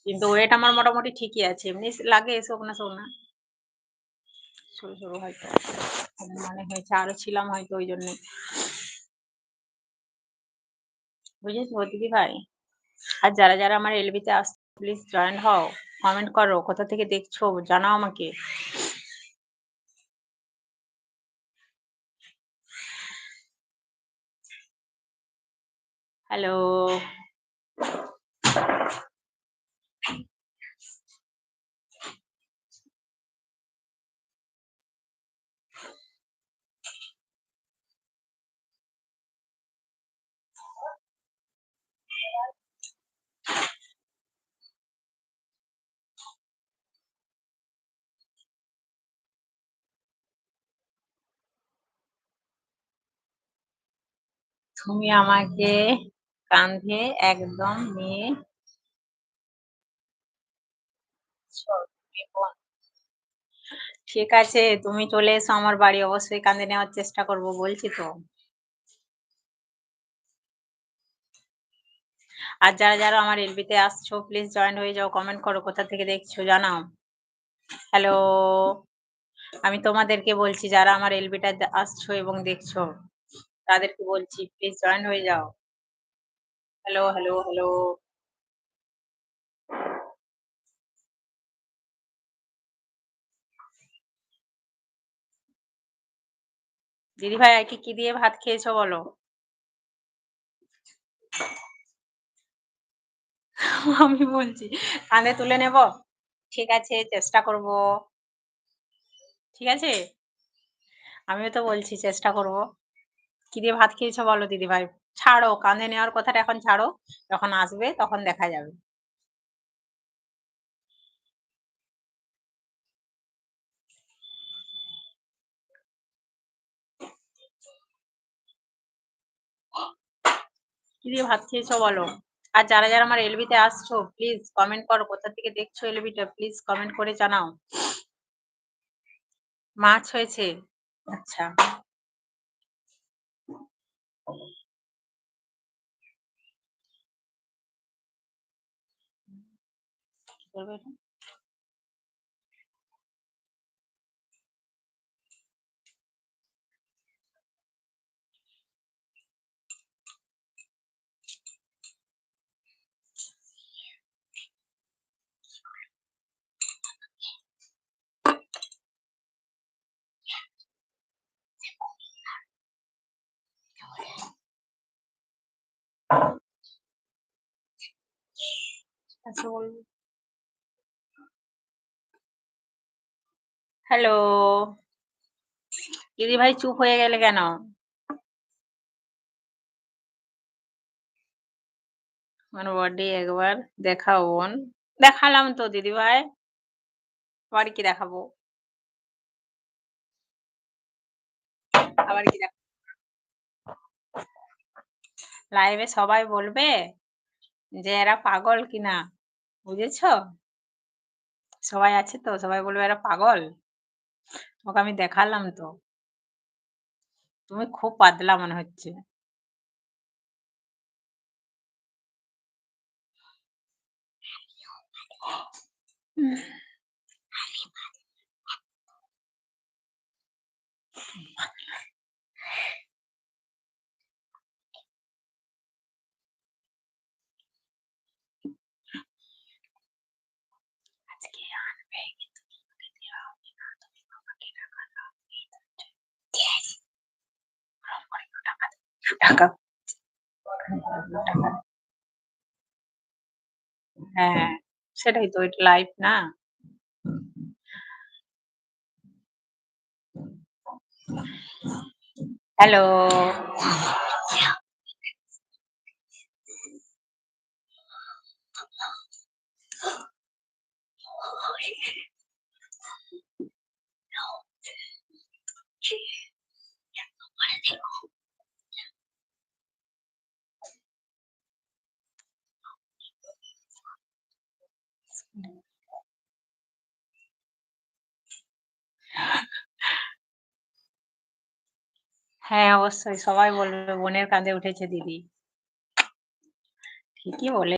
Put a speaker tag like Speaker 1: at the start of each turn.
Speaker 1: কিন্তু ওয়েট আমার মোটামুটি ঠিকই আছে। এমনি লাগে শুকনা। সরু হয়তো। মনে হয়েছে আরো ছিলাম হয়তো ঐজন্যে। বুঝেছো দিদিভাই? আর যারা আমার এলবি তে আসছো প্লিজ জয়েন হও। কমেন্ট করো। কোথা থেকে দেখছো জানাও আমাকে। হ্যালো। তুমি আমাকে কাঁধে একদম নিয়েছো। ঠিক আছে, তুমি চলে এসো আমার বাড়ি। অবশ্যই কাঁধে নেওয়ার চেষ্টা করব বলছি তো। আর যারা আমার এলবিতে আসছো প্লিজ জয়েন হয়ে যাও। কমেন্ট করো কোথা থেকে দেখছো জানাও। হ্যালো। আমি তোমাদেরকে বলছি যারা আমার এলবিটা আসছো এবং দেখছো তাদেরকে বলছি প্লিজ জয়েন হয়ে যাও। হ্যালো। দিদিভাই আজকে কি দিয়ে ভাত খেয়েছো বলো? আমি বলছি কাঁধে তুলে নেব? ঠিক আছে, চেষ্টা করব। ঠিক আছে? আমিও তো বলছি চেষ্টা করব। কি দিয়ে ভাত খেয়েছো বলো দিদিভাই? ছাড়ো, কাঁধে নেওয়ার কথাটা এখন ছাড়ো। যখন আসবে তখন দেখা যাবে। কি দিয়ে ভাত খেয়েছো বলো? আর যারা আমার এলবিতে আসছো প্লিজ কমেন্ট করো কোথা থেকে দেখছো এলবিটা প্লিজ কমেন্ট করে জানাও। মাছ হয়েছে? আচ্ছা। কি করবে এটা? আচ্ছা বলবো। হ্যালো। দিদিভাই চুপ হয়ে গেলে কেন? আমার বডি একবার দেখাও বোন। দেখালাম তো দিদিভাই। আবার কি দেখাবো? আবার কি দেখাবো? লাইভে সবাই বলবে যে এরা পাগল কিনা। বুঝেছো? সবাই আছে তো সবাই বলবে এরা পাগল। ওকে আমি দেখালাম তো। তুমি খুব পাতলা মনে হচ্ছে। হুম। আজকে আনবে কিন্তু তোমাকে দেওয়া হবে না। তুমি বাবাকে টাকা দাও। Yes, ওরম করে কেউ টাকা দেয়? টাকা টাকা হ্যাঁ, সেটাই তো এটা লাইফ না? হ্যালো। হ্যাঁ, অবশ্যই সবাই বলবে বোনের কাঁধে উঠেছে দিদি। ঠিকই বলে